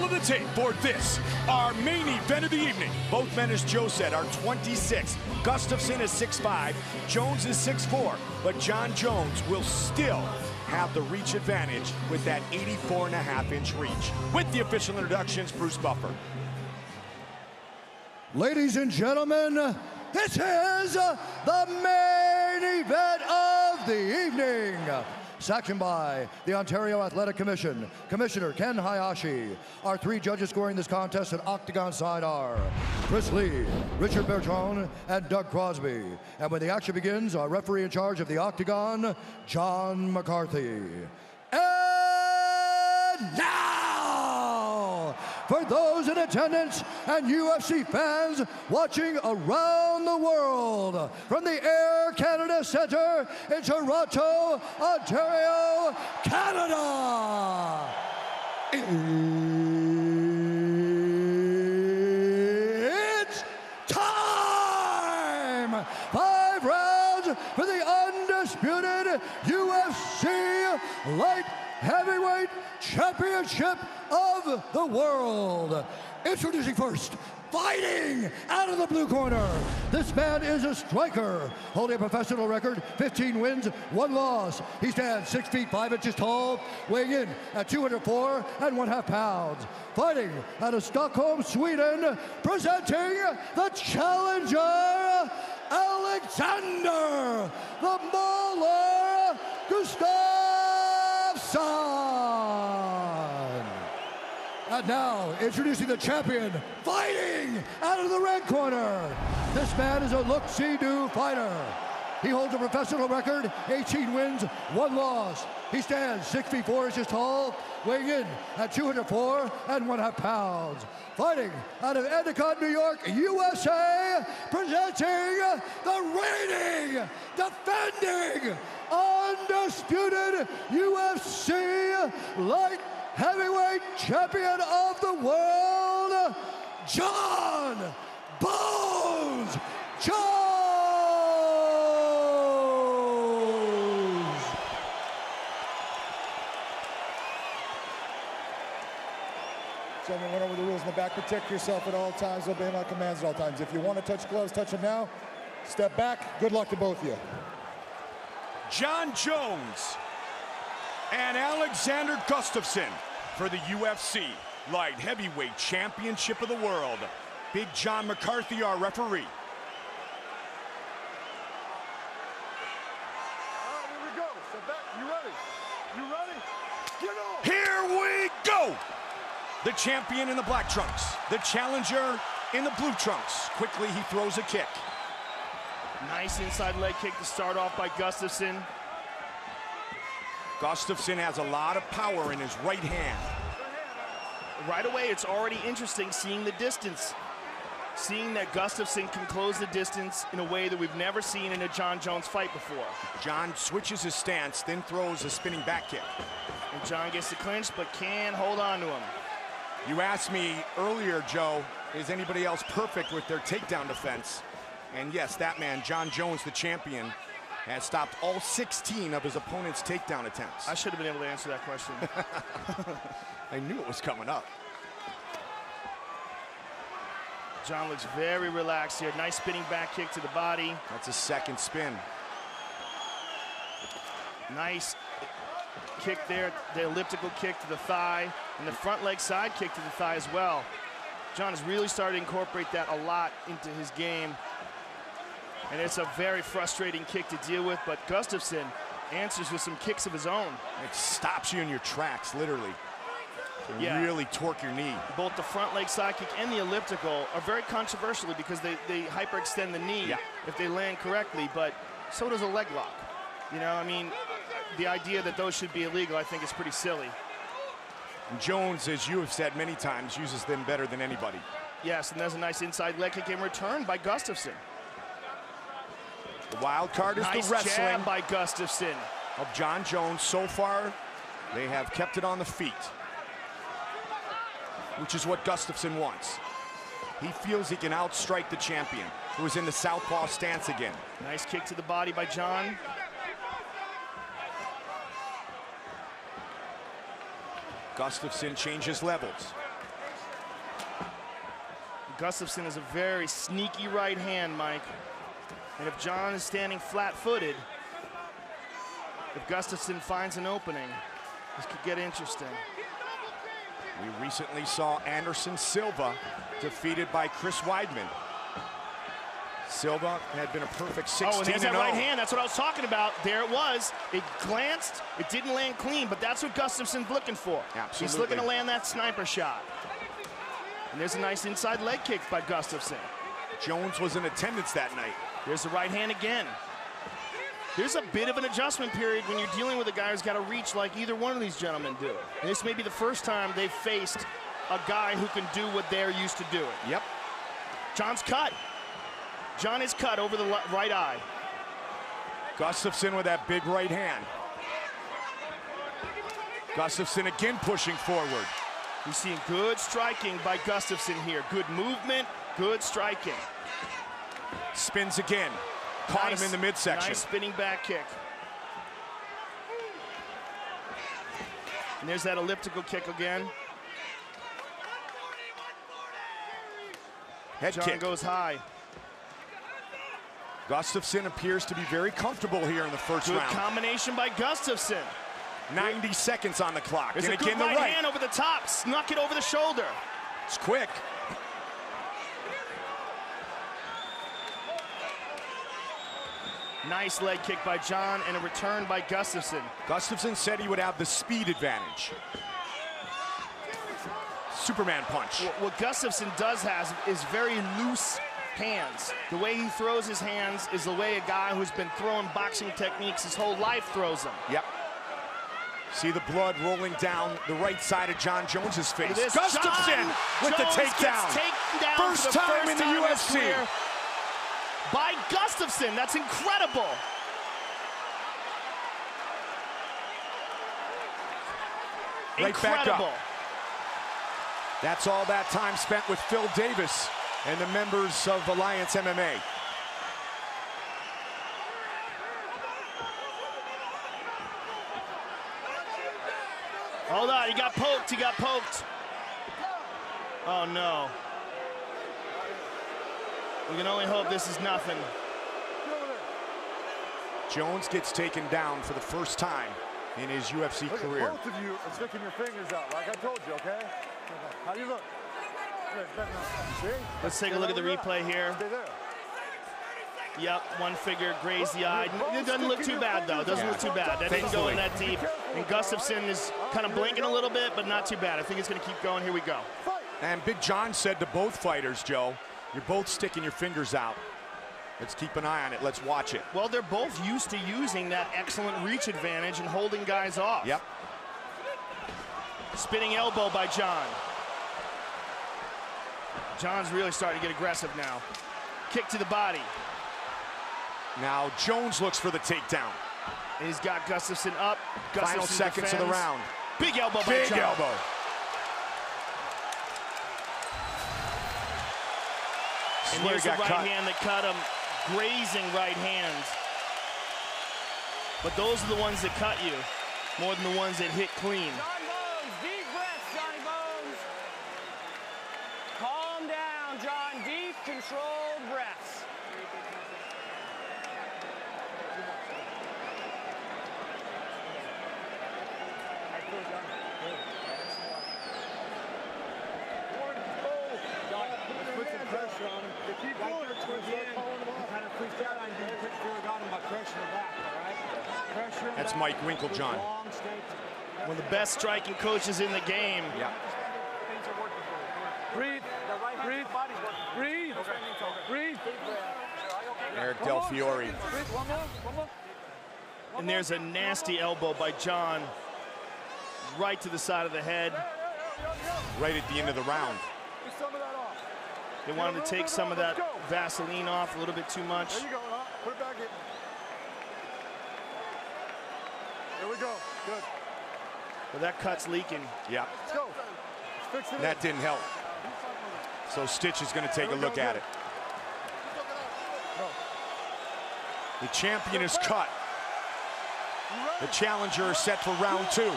Roll the tape for this, our main event of the evening. Both men, as Joe said, are 26. Gustafsson is 6'5", Jones is 6'4", but Jon Jones will still have the reach advantage with that 84.5-inch reach. With the official introductions, Bruce Buffer. Ladies and gentlemen, this is the main event of the evening. Sanctioned by the Ontario Athletic Commission, Commissioner Ken Hayashi. Our three judges scoring this contest at Octagon side are Chris Lee, Richard Bertrand, and Doug Crosby. And when the action begins, our referee in charge of the Octagon, John McCarthy. And now, for those in attendance and UFC fans watching around the world from the Air Canada Centre in Toronto, Ontario, Canada. It's time! 5 rounds for the undisputed UFC Light Heavyweight Championship of the world. Introducing first, fighting out of the blue corner. This man is a striker, holding a professional record, 15 wins, 1 loss. He stands 6 feet 5 inches tall, weighing in at 204 1/2 pounds. Fighting out of Stockholm, Sweden, presenting the challenger, Alexander the Mauler Gustafsson. And now, introducing the champion, fighting out of the red corner. This man is a look-see-do fighter. He holds a professional record, 18 wins, 1 loss. He stands 6 feet 4 inches tall, weighing in at 204 1/2 pounds. Fighting out of Endicott, New York, USA, presenting the reigning, defending, undisputed UFC Light Heavyweight Champion of the world, Jon Bones Jones. Gentlemen, went over the rules in the back. Protect yourself at all times. Obey my commands at all times. If you want to touch gloves, touch them now. Step back. Good luck to both of you. Jon Jones and Alexander Gustafsson for the UFC Light Heavyweight Championship of the world. Big John McCarthy, our referee. Here we go. Step back. You ready? You ready? Get on. Here we go! The champion in the black trunks, the challenger in the blue trunks. Quickly, he throws a kick. Nice inside leg kick to start off by Gustafsson. Gustafsson has a lot of power in his right hand. Right away, it's already interesting seeing the distance. Seeing that Gustafsson can close the distance in a way that we've never seen in a Jon Jones fight before. Jon switches his stance, then throws a spinning back kick. And Jon gets the clinch, but can hold on to him. You asked me earlier, Joe, is anybody else perfect with their takedown defense? And yes, that man, Jon Jones, the champion, has stopped all 16 of his opponent's takedown attempts. I should have been able to answer that question. I knew it was coming up. Jon looks very relaxed here. Nice spinning back kick to the body. That's a second spin. Nice kick there, the elliptical kick to the thigh, and the front leg side kick to the thigh as well. Jon has really started to incorporate that a lot into his game. And it's a very frustrating kick to deal with, but Gustafsson answers with some kicks of his own. It stops you in your tracks, literally. Yeah. Really torque your knee. Both the front leg side kick and the elliptical are very controversial because they hyperextend the knee if they land correctly, but so does a leg lock. You know, I mean, the idea that those should be illegal, I think, is pretty silly. And Jones, as you have said many times, uses them better than anybody. Yes, and there's a nice inside leg kick in return by Gustafsson. The wild card is nice the wrestling jab by Gustafsson of Jon Jones. So far, they have kept it on the feet, which is what Gustafsson wants. He feels he can outstrike the champion, who is in the southpaw stance again. Nice kick to the body by Jon. Gustafsson changes levels. Gustafsson has a very sneaky right hand, Mike. And if Jon is standing flat-footed, if Gustafsson finds an opening, this could get interesting. We recently saw Anderson Silva defeated by Chris Weidman. Silva had been a perfect 16-0. Oh, and there's that right hand. That's what I was talking about. There it was. It glanced. It didn't land clean, but that's what Gustafsson's looking for. Absolutely. He's looking to land that sniper shot. And there's a nice inside leg kick by Gustafsson. Jones was in attendance that night. There's the right hand again. There's a bit of an adjustment period when you're dealing with a guy who's got to reach like either one of these gentlemen do. And this may be the first time they've faced a guy who can do what they're used to doing. Yep. Jon's cut. Jon is cut over the right eye. Gustafsson with that big right hand. Gustafsson again pushing forward. We're seeing good striking by Gustafsson here. Good movement, good striking. Spins again. Caught him in the midsection. Nice spinning back kick. And there's that elliptical kick again. Head Jon kick. goes high. Gustafsson appears to be very comfortable here in the first Good round. combination by Gustafsson. 90 seconds on the clock. There's and a again good the right hand over the top. Snuck it over the shoulder. It's quick. Nice leg kick by Jon and a return by Gustafsson. Gustafsson said he would have the speed advantage. Superman punch. What Gustafsson does have is very loose hands. The way he throws his hands is the way a guy who's been throwing boxing techniques his whole life throws them. Yep. See the blood rolling down the right side of Jon Jones's face. Gustafsson with the takedown. First time in the UFC. By Gustafsson, that's incredible. Right incredible. Back up. That's all that time spent with Phil Davis and the members of Alliance MMA. Hold on, he got poked, he got poked. Oh no. We can only hope this is nothing. Jones gets taken down for the first time in his UFC career. Both of you are sticking your fingers out, like I told you, okay? How do you look? See? Let's take a look at the replay here. Stay there. Yep, one finger grazed the eye. It doesn't look too bad, though. It doesn't look too bad. That didn't go in that deep. And Gustafsson is kind of blinking a little bit, but not too bad. I think it's going to keep going. Here we go. And Big Jon said to both fighters, Joe, you're both sticking your fingers out. Let's keep an eye on it. Let's watch it. Well, they're both used to using that excellent reach advantage and holding guys off. Yep. Spinning elbow by Jon. Jon's really starting to get aggressive now. Kick to the body. Now Jones looks for the takedown. And he's got Gustafsson up. Final Gustafsson seconds of the defends. round. Big elbow by Big Jon. elbow. And here's the right hand that cut him. Grazing right hand. But those are the ones that cut you more than the ones that hit clean. Jon Bones, deep breaths, Johnny Bones. Calm down, Jon. Deep, controlled breaths. Put some pressure on him. If you go there towards the end, kind of freaked out on you. Put your got him by pressure back, all right? Pressure. That's Mike Winklejohn. One of the best striking coaches in the game. Yeah. Breathe. Breathe. Breathe. Breathe. Eric Del Fiore. One more. And there's a nasty elbow by Jon. Right to the side of the head. Right at the end of the round. Some of that off. They wanted to take some of that Vaseline off a little bit too much. There you go. Put it back in. There we go. Good. But that cut's leaking. Yeah. Let's go. Let's fix it. That didn't help. So Stitch is going to take a look at it. The champion is cut. The challenger is set for round 2.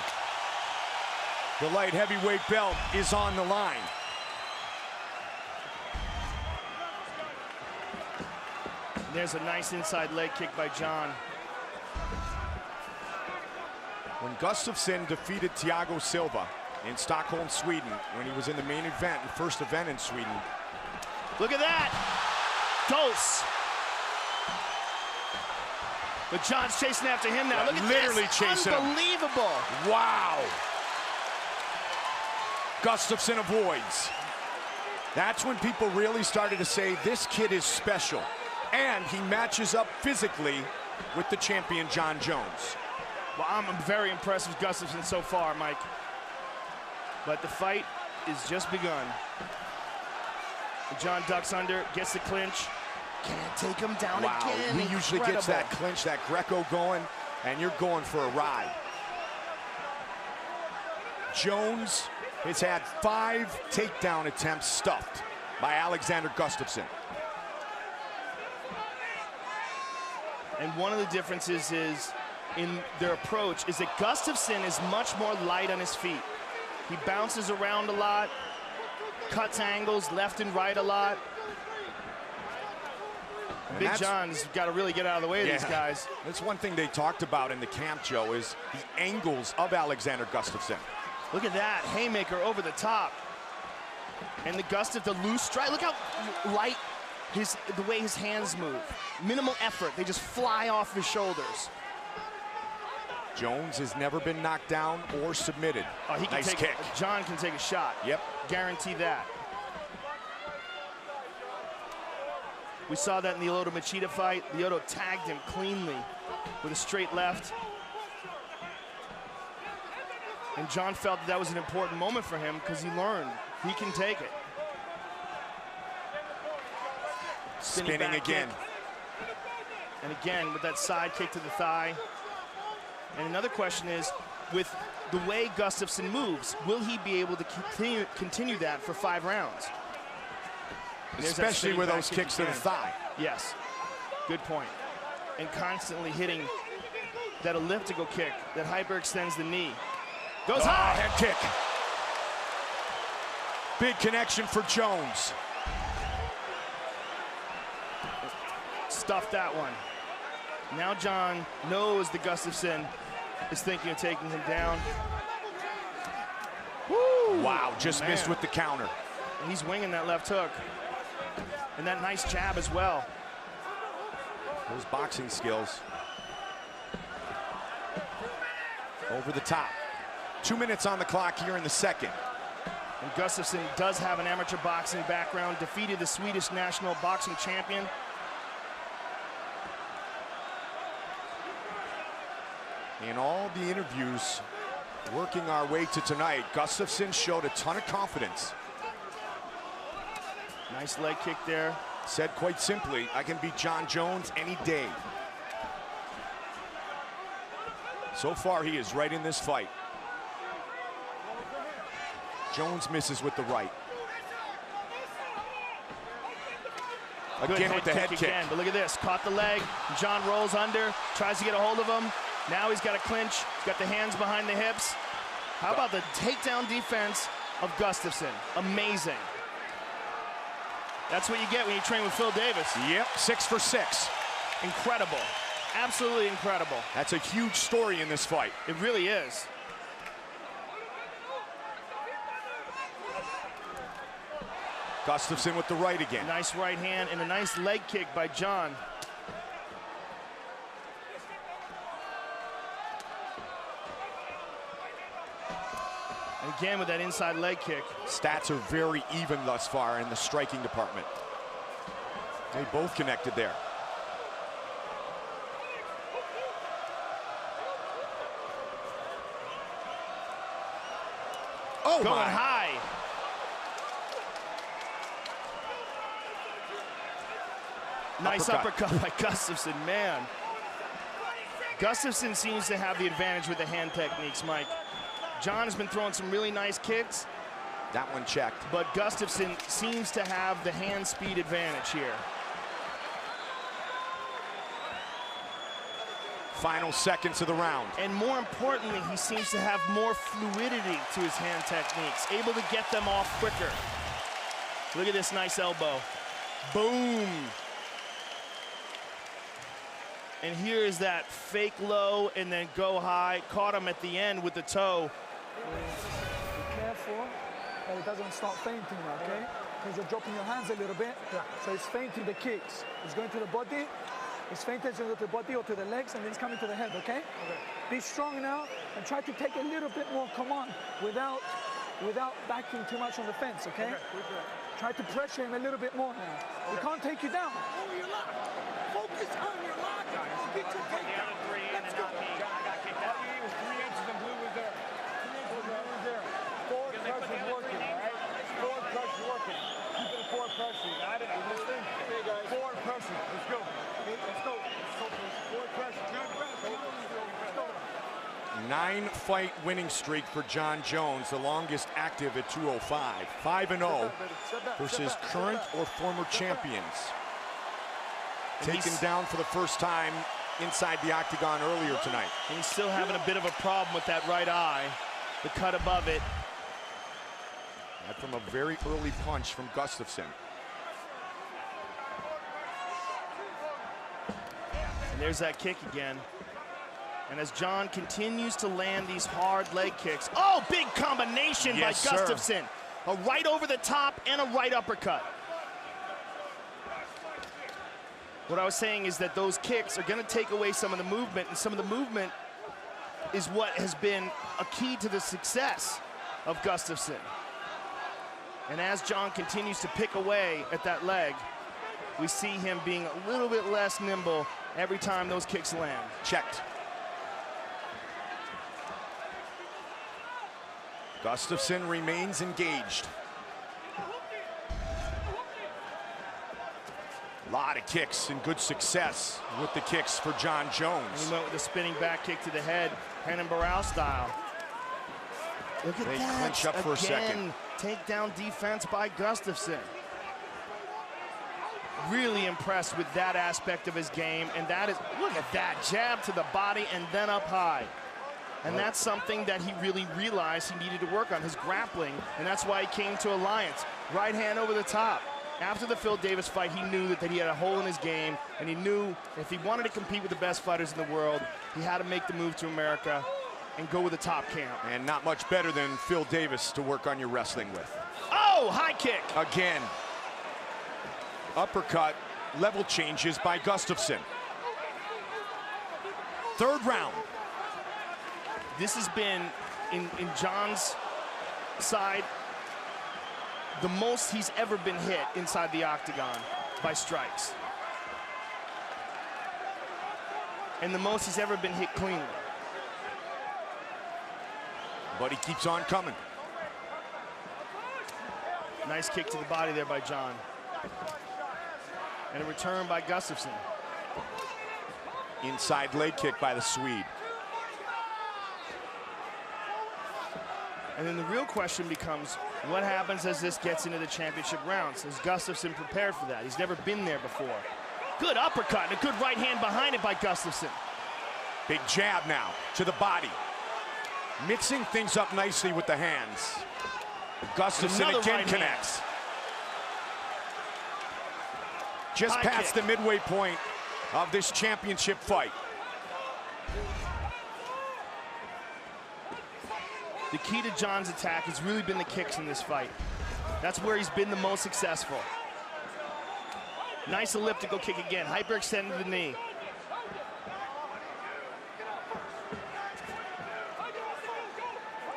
The light heavyweight belt is on the line. There's a nice inside leg kick by Jon. When Gustafsson defeated Thiago Silva in Stockholm, Sweden, when he was in the main event, the first event in Sweden. Look at that! Dose! But Jon's chasing after him now. Look at literally this. Chasing him. Unbelievable. Wow. Gustafsson avoids. That's when people really started to say this kid is special. And he matches up physically with the champion, Jon Jones. Well, I'm very impressed with Gustafsson so far, Mike. But the fight is just begun. Jon ducks under, gets the clinch. Can't take him down again. He usually gets that clinch, that Greco going, and you're going for a ride. Jones has had 5 takedown attempts stuffed by Alexander Gustafsson. And one of the differences is in their approach is that Gustafsson is much more light on his feet. He bounces around a lot, cuts angles left and right a lot. Big Jon's got to really get out of the way of these guys. That's one thing they talked about in the camp, Joe, is the angles of Alexander Gustafsson. Look at that, haymaker over the top. And the loose strike, look how light the way his hands move. Minimal effort, they just fly off his shoulders. Jones has never been knocked down or submitted. Oh, he can nice kick. Jon can take a shot. Yep. Guarantee that. We saw that in the Lyoto Machida fight. Lyoto tagged him cleanly with a straight left. And Jon felt that was an important moment for him because he learned he can take it. Spinning again. Kick. And again with that side kick to the thigh. And another question is, with the way Gustafsson moves, will he be able to continue that for 5 rounds? Especially with those kicks to the thigh. Yes, good point. And constantly hitting that elliptical kick that hyperextends the knee. Goes high. Head kick. Big connection for Jones. Stuffed that one. Now Jon knows that Gustafsson is thinking of taking him down. Woo! Wow, just missed with the counter. And he's winging that left hook. And that nice jab as well. Those boxing skills. Over the top. 2 minutes on the clock here in the second. And Gustafsson does have an amateur boxing background, defeated the Swedish national boxing champion. In all the interviews working our way to tonight, Gustafsson showed a ton of confidence. Nice leg kick there. Said quite simply, I can beat Jon Jones any day. So far, he is right in this fight. Jones misses with the right. Again with the head kick. Again, but look at this, caught the leg. Jon rolls under, tries to get a hold of him. Now he's got a clinch, he's got the hands behind the hips. How about the takedown defense of Gustafsson? Amazing. That's what you get when you train with Phil Davis. Yep, 6 for 6. Incredible, absolutely incredible. That's a huge story in this fight. It really is. Gustafsson with the right again. Nice right hand and a nice leg kick by Jon. And again with that inside leg kick. Stats are very even thus far in the striking department. They both connected there. Oh, going my. high. Nice uppercut by Gustafsson, man. Gustafsson seems to have the advantage with the hand techniques, Mike. Jon has been throwing some really nice kicks. That one checked. But Gustafsson seems to have the hand speed advantage here. Final seconds of the round. And more importantly, he seems to have more fluidity to his hand techniques, able to get them off quicker. Look at this nice elbow. Boom. And here is that fake low and then go high. Caught him at the end with the toe. Be careful that it doesn't start fainting now, okay? Because you're dropping your hands a little bit. So it's fainting the kicks. It's going to the body. It's fainting, it's going to the body or to the legs, and then it's coming to the head, okay? Be strong now and try to take a little bit more command without backing too much on the fence, okay? Try to pressure him a little bit more now. He can't take you down. Hold your lock. Focus on your lock. Get your takedown. Let's go. All you need was 3 inches and blue was there. 3 inches and blue was there. Forward pressure working, all right? Forward pressure working. Keep it forward pressure. Got it? You listening? Hey, guys. Forward pressure. Let's go. Okay, let's go. Forward pressure. Let's go. 9-fight winning streak for Jon Jones, the longest active at 205. 5-0 versus current or former champions. Taken down for the first time inside the octagon earlier tonight. And he's still having a bit of a problem with that right eye. The cut above it. That from a very early punch from Gustafsson. And there's that kick again. And as Jon continues to land these hard leg kicks. Oh, big combination by Gustafsson. A right over the top and a right uppercut. What I was saying is that those kicks are going to take away some of the movement, and some of the movement is what has been a key to the success of Gustafsson. And as Jon continues to pick away at that leg, we see him being a little bit less nimble every time those kicks land. Checked. Gustafsson remains engaged. A lot of kicks and good success with the kicks for Jon Jones. And he went with a spinning back kick to the head, Renan Barão style. Look at they that. clinch up for a second. Takedown defense by Gustafsson. Really impressed with that aspect of his game, and that is, look at that, jab to the body and then up high. And that's something that he really realized he needed to work on, his grappling, and that's why he came to Alliance. Right hand over the top. After the Phil Davis fight, he knew that he had a hole in his game, and he knew if he wanted to compete with the best fighters in the world, he had to make the move to America and go with the top camp. And not much better than Phil Davis to work on your wrestling with. Oh, high kick. Again. Uppercut, level changes by Gustafsson. Third round. This has been, in Jon's side, the most he's ever been hit inside the octagon by strikes. And the most he's ever been hit cleanly. But he keeps on coming. Nice kick to the body there by Jon. And a return by Gustafsson. Inside leg kick by the Swede. And then the real question becomes, what happens as this gets into the championship rounds? Is Gustafsson prepared for that? He's never been there before. Good uppercut and a good right hand behind it by Gustafsson. Big jab now to the body. Mixing things up nicely with the hands. Gustafsson Another again right connects. hand. Just High past kick. the midway point of this championship fight. The key to Jon's attack has really been the kicks in this fight. That's where he's been the most successful. Nice elliptical kick again, hyperextended the knee.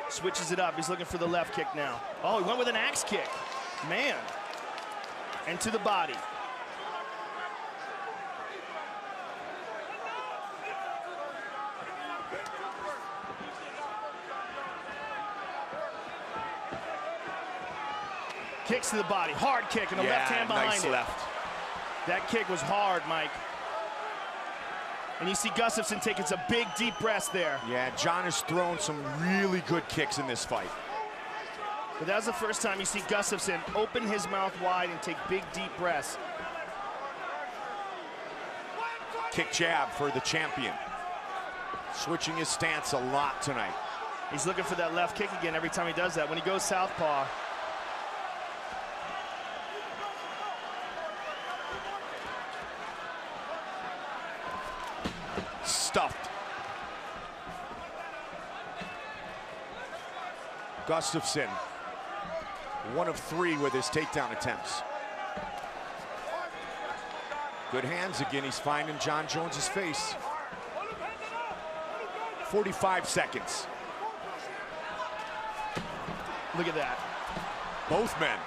Switches it up, he's looking for the left kick now. Oh, he went with an axe kick, man. And to the body. Kicks to the body, hard kick, and a left hand behind nice it. left. That kick was hard, Mike. And you see Gustafsson taking some big, deep breaths there. Yeah, Jon has thrown some really good kicks in this fight. But that was the first time you see Gustafsson open his mouth wide and take big, deep breaths. Kick jab for the champion. Switching his stance a lot tonight. He's looking for that left kick again every time he does that. When he goes southpaw, Stuffed. Gustafsson, 1 of 3 with his takedown attempts. Good hands again. He's finding Jon Jones's face. 45 seconds. Look at that. Both men.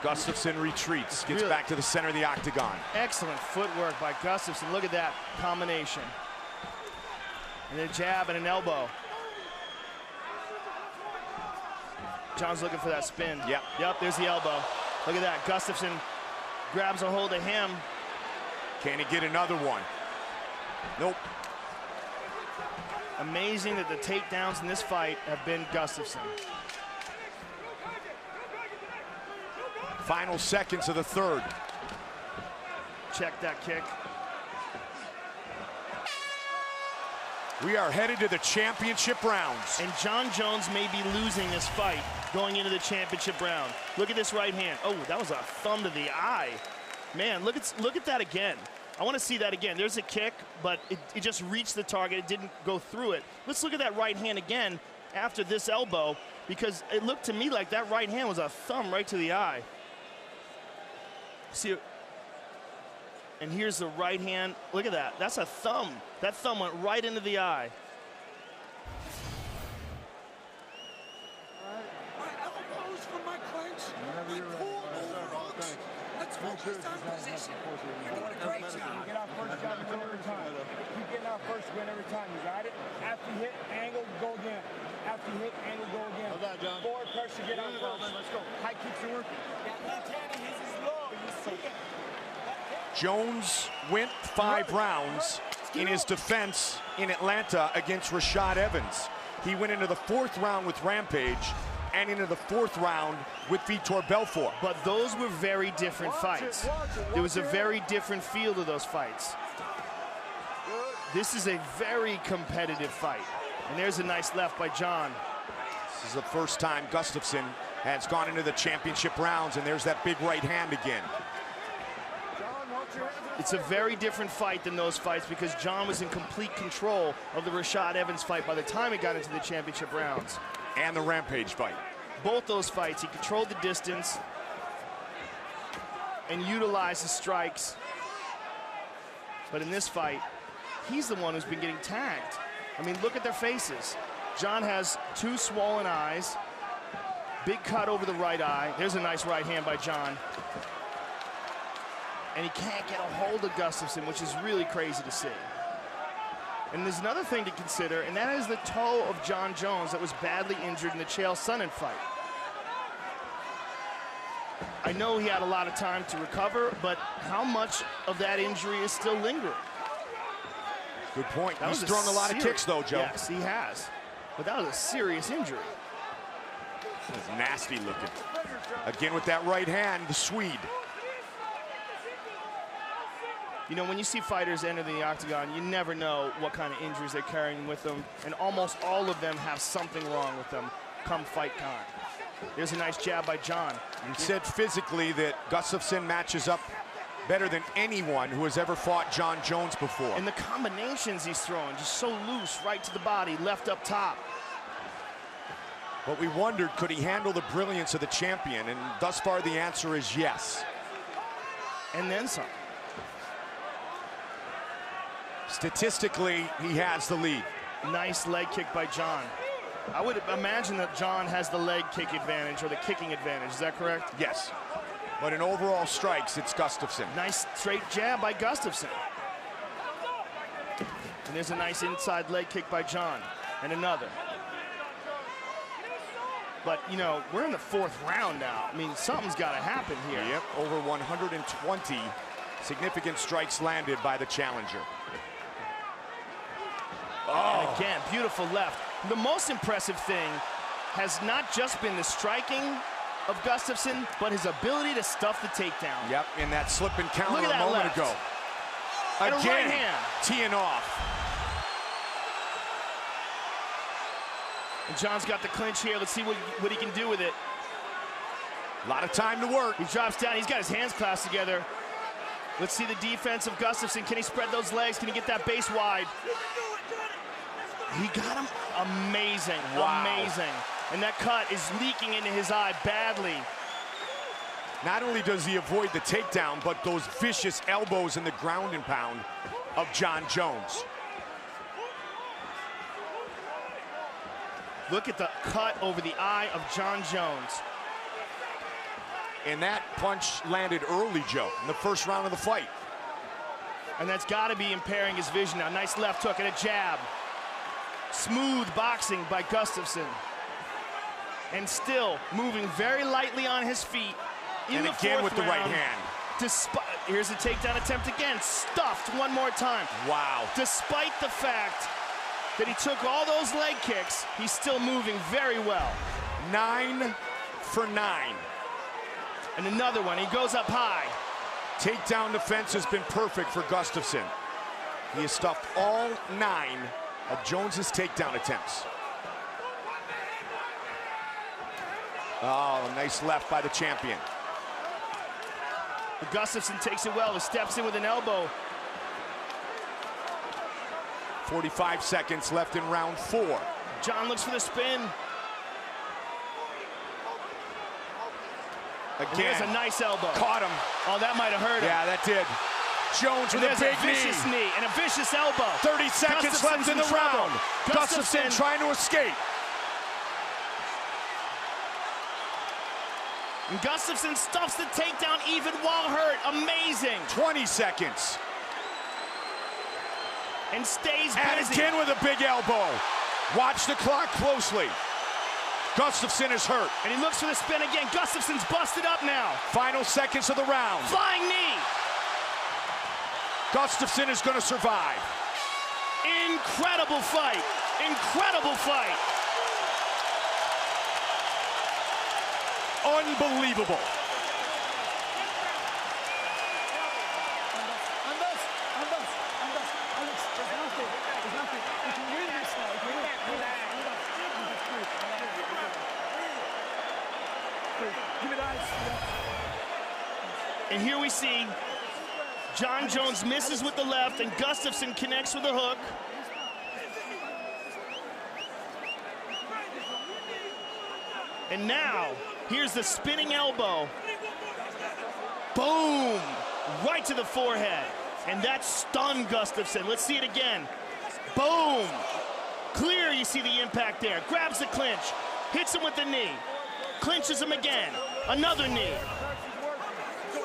Gustafsson retreats, gets back to the center of the octagon. Excellent footwork by Gustafsson. Look at that combination. And a jab and an elbow. Jon's looking for that spin. Yep, there's the elbow. Look at that. Gustafsson grabs a hold of him. Can he get another one? Nope. Amazing that the takedowns in this fight have been Gustafsson. Final seconds of the third. Check that kick. We are headed to the championship rounds. And Jon Jones may be losing this fight going into the championship round. Look at this right hand. Oh, that was a thumb to the eye. Man, look at that again. I want to see that again. There's a kick, but it just reached the target. It didn't go through it. Let's look at that right hand again after this elbow, because it looked to me like that right hand was a thumb right to the eye. See, and here's the right hand. Look at that. That's a thumb. That thumb went right into the eye. Elbows from my clinch. My core overlooks. Let's focus on position. You're doing a great job. Get our first jab and win every time. Keep getting our first win every time. You got it? After you hit, angle, go again. After you hit, angle, go again. How's that, Jon? Forward pressure, get on first. Let's go. High kicks are working. That left hand of his is low. You see it. Jones went 5 rounds in his defense in Atlanta against Rashad Evans. He went into the 4th round with Rampage and into the 4th round with Vitor Belfort. But those were very different fights. There was a very different feel to those fights. This is a very competitive fight. And there's a nice left by Jon. This is the first time Gustafsson has gone into the championship rounds, and there's that big right hand again. It's a very different fight than those fights because Jon was in complete control of the Rashad Evans fight by the time he got into the championship rounds. And the Rampage fight. Both those fights, he controlled the distance and utilized his strikes. But in this fight, he's the one who's been getting tagged. I mean, look at their faces. Jon has 2 swollen eyes, big cut over the right eye. There's a nice right hand by Jon. And he can't get a hold of Gustafsson, which is really crazy to see. And there's another thing to consider, and that is the toe of Jon Jones that was badly injured in the Chael Sonnen fight. I know he had a lot of time to recover, but how much of that injury is still lingering? Good point. He's thrown a lot of kicks, though, Joe. Yes, he has. But that was a serious injury. This is nasty looking. Again with that right hand, the Swede. You know, when you see fighters enter the octagon, you never know what kind of injuries they're carrying with them, and almost all of them have something wrong with them come fight time. There's a nice jab by Jon. You said physically that Gustafsson matches up better than anyone who has ever fought Jon Jones before. And the combinations he's throwing, just so loose, right to the body, left up top. But we wondered, could he handle the brilliance of the champion? And thus far, the answer is yes. And then some. Statistically, he has the lead. Nice leg kick by Jon. I would imagine that Jon has the leg kick advantage or the kicking advantage. Is that correct? Yes. But in overall strikes, it's Gustafsson. Nice straight jab by Gustafsson. And there's a nice inside leg kick by Jon. And another. But, you know, we're in the 4th round now. I mean, something's got to happen here. Yep, over 120 significant strikes landed by the challenger. And again, beautiful left. The most impressive thing has not just been the striking of Gustafsson, but his ability to stuff the takedown. Yep, in that slip and counter Look at a that moment left. ago. And Again, a right hand. teeing off. And Jon's got the clinch here. Let's see what he can do with it. A lot of time to work. He drops down. He's got his hands clasped together. Let's see the defense of Gustafsson. Can he spread those legs? Can he get that base wide? He got him. Amazing. Wow. Amazing. And that cut is leaking into his eye badly. Not only does he avoid the takedown, but those vicious elbows in the ground and pound of Jon Jones. Look at the cut over the eye of Jon Jones. And that punch landed early, Joe, in the first round of the fight. And that's got to be impairing his vision now. Nice left hook and a jab. Smooth boxing by Gustafsson. And still moving very lightly on his feet. And again with the right hand. Here's a takedown attempt again. Stuffed one more time. Wow. Despite the fact that he took all those leg kicks, he's still moving very well. 9 for 9. And another one, he goes up high. Takedown defense has been perfect for Gustafsson. He has stuffed all 9 of Jones's takedown attempts. Oh, nice left by the champion. But Gustafsson takes it well. He steps in with an elbow. 45 seconds left in round 4. Jon looks for the spin. Again. There's a nice elbow. Caught him. Oh, that might have hurt him. Yeah, that did. Jones with a big vicious knee and a vicious elbow. 30 seconds left in the round. Gustafsson trying to escape. And Gustafsson stuffs the takedown even while hurt. Amazing. 20 seconds. And stays busy. And again with a big elbow. Watch the clock closely. Gustafsson is hurt. And he looks for the spin again. Gustafsson's busted up now. Final seconds of the round. Flying knee. Gustafsson is going to survive. Incredible fight. Incredible fight. Unbelievable. And here we see Jon Jones misses with the left and Gustafsson connects with a hook. And now, here's the spinning elbow. Boom! Right to the forehead. And that stunned Gustafsson. Let's see it again. Boom! Clear, you see the impact there. Grabs the clinch. Hits him with the knee. Clinches him again. Another knee.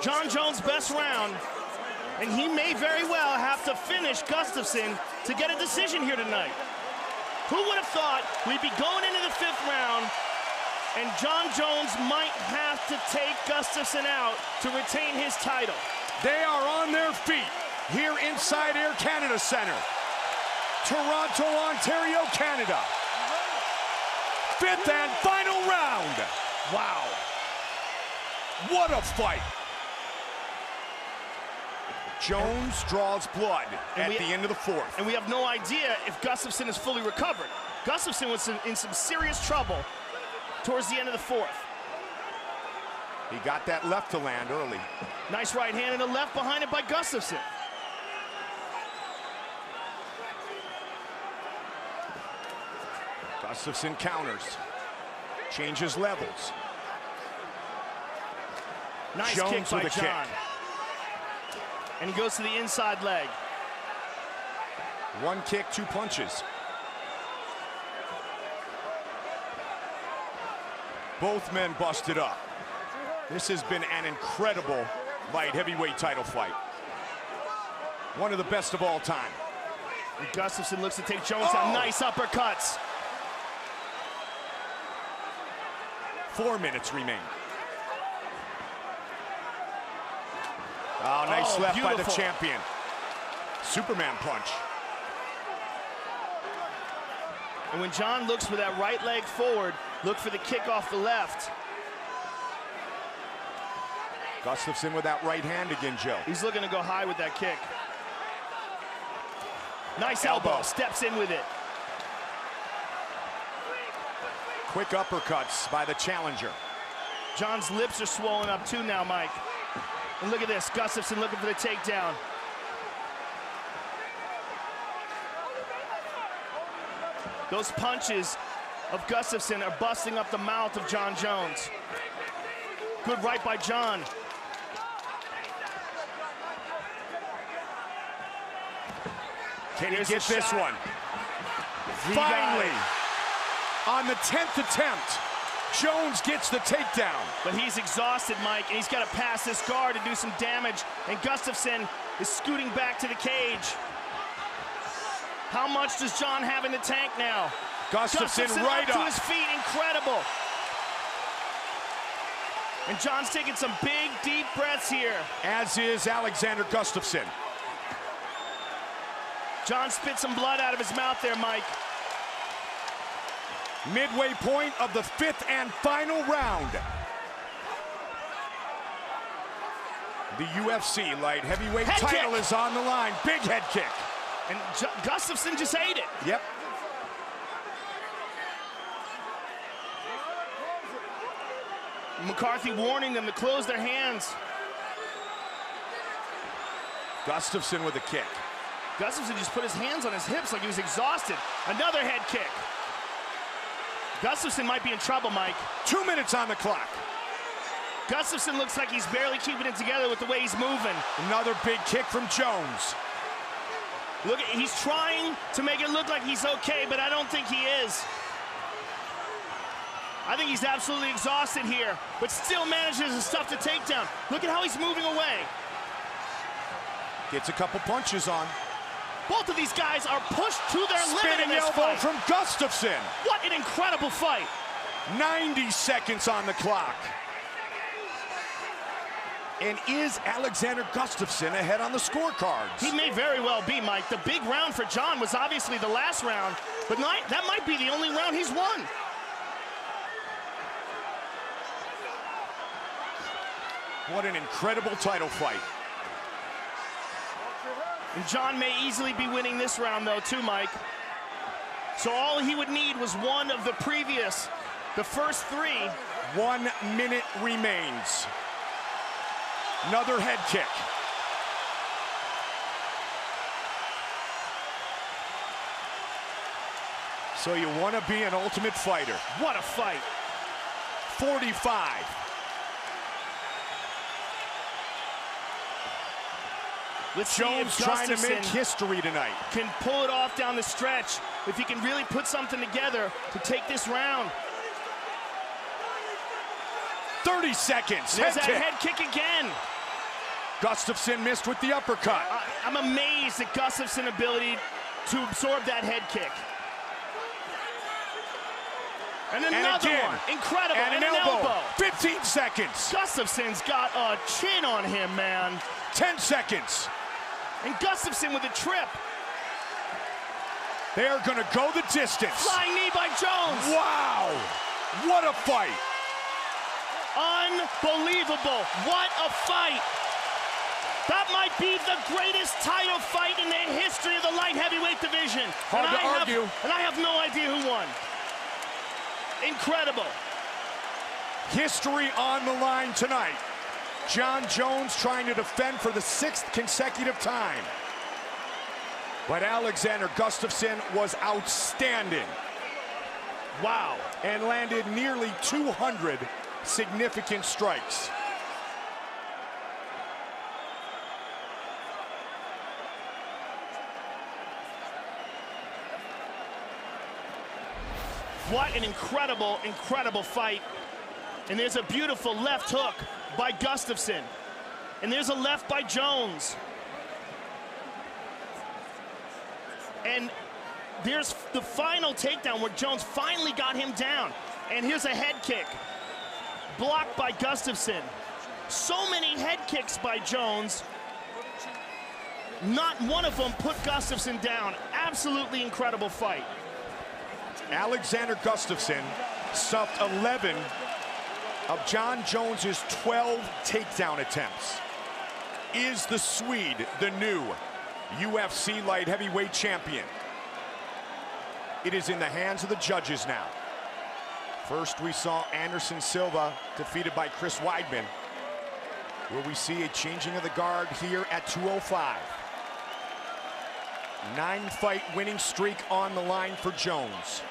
Jon Jones' best round. And he may very well have to finish Gustafsson to get a decision here tonight. Who would have thought we'd be going into the 5th round and Jon Jones might have to take Gustafsson out to retain his title? They are on their feet here inside Air Canada Center. Toronto, Ontario, Canada. 5th and final round. Wow. What a fight. Jones draws blood at the end of the 4th. And we have no idea if Gustafsson is fully recovered. Gustafsson was in some serious trouble towards the end of the 4th. He got that left to land early. Nice right hand and a left behind it by Gustafsson. Gustafsson counters. Changes levels. Nice Jones kick by with a Jon. kick. And he goes to the inside leg. 1 kick, 2 punches. Both men busted up. This has been an incredible light heavyweight title fight. One of the best of all time. And Gustafsson looks to take Jones down. Nice uppercuts. 4 minutes remain. Oh, nice left by the champion. Superman punch. And when Jon looks for that right leg forward, look for the kick off the left. Gustafsson with that right hand again, Joe. He's looking to go high with that kick. Nice elbow. Steps in with it. Quick uppercuts by the challenger. Jon's lips are swollen up too now, Mike. And look at this, Gustafsson looking for the takedown. Those punches of Gustafsson are busting up the mouth of Jon Jones. Good right by Jon. Can he get this one? Finally, on the 10th attempt, Jones gets the takedown. But he's exhausted, Mike, and he's got to pass this guard to do some damage. And Gustafsson is scooting back to the cage. How much does Jon have in the tank now? Gustafsson right up to up. his feet, incredible. And Jon's taking some big, deep breaths here. As is Alexander Gustafsson. Jon spit some blood out of his mouth there, Mike. Midway point of the 5th and final round. The UFC light heavyweight Head title kick. is on the line. Big head kick. And Gustafsson just ate it. Yep. McCarthy warning them to close their hands. Gustafsson with a kick. Gustafsson just put his hands on his hips like he was exhausted. Another head kick. Gustafsson might be in trouble, Mike. 2 minutes on the clock. Gustafsson looks like he's barely keeping it together with the way he's moving. Another big kick from Jones. Look, he's trying to make it look like he's okay, but I don't think he is. I think he's absolutely exhausted here, but still manages to stuff the takedown. Look at how he's moving away. Gets a couple punches on. Both of these guys are pushed to their limit in Spinning this elbow fight. from Gustafsson. What an incredible fight. 90 seconds on the clock. And is Alexander Gustafsson ahead on the scorecards? He may very well be, Mike. The big round for Jon was obviously the last round, but that might be the only round he's won. What an incredible title fight. And Jon may easily be winning this round, though, too, Mike. So all he would need was one of the first 3. 1 minute remains. Another head kick. So you want to be an ultimate fighter. What a fight. 45. Let's see Jones if trying to make Gustafsson history tonight. can pull it off down the stretch, if he can really put something together to take this round. 30 seconds. There's that kick. head kick again. Gustafsson missed with the uppercut. I'm amazed at Gustafsson's ability to absorb that head kick. And another again. one. Incredible. And an elbow. 15 seconds. Gustafsson's got a chin on him, man. 10 seconds. And Gustafsson with a trip. They are going to go the distance. Flying knee by Jones. Wow. What a fight. Unbelievable. What a fight. That might be the greatest title fight in the history of the light heavyweight division. Hard to argue. And I have no idea who won. Incredible. History on the line tonight. Jon Jones trying to defend for the 6th consecutive time. But Alexander Gustafsson was outstanding. Wow. And landed nearly 200 significant strikes. What an incredible, incredible fight. And there's a beautiful left hook by Gustafsson. And there's a left by Jones. And there's the final takedown where Jones finally got him down. And here's a head kick. Blocked by Gustafsson. So many head kicks by Jones. Not one of them put Gustafsson down. Absolutely incredible fight. Alexander Gustafsson stuffed 11 of Jon Jones's 12 takedown attempts. Is the Swede the new UFC light heavyweight champion? It is in the hands of the judges now. First we saw Anderson Silva defeated by Chris Weidman. Will we see a changing of the guard here at 205? 9-fight winning streak on the line for Jones.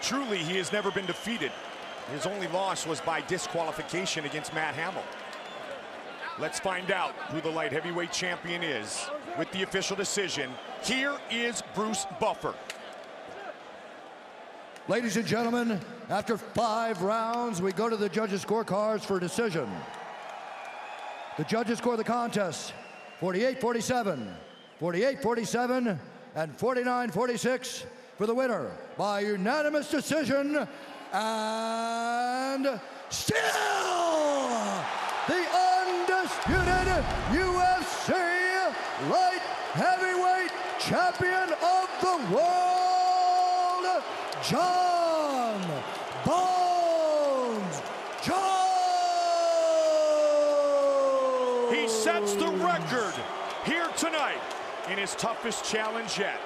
Truly, he has never been defeated. His only loss was by disqualification against Matt Hamill. Let's find out who the light heavyweight champion is with the official decision. Here is Bruce Buffer. Ladies and gentlemen, after 5 rounds, we go to the judges' scorecards for decision. The judges score the contest 48-47, 48-47, and 49-46 for the winner by unanimous decision, and still the undisputed UFC light heavyweight champion of the world, Jon Bones Jones. He sets the record here tonight in his toughest challenge yet.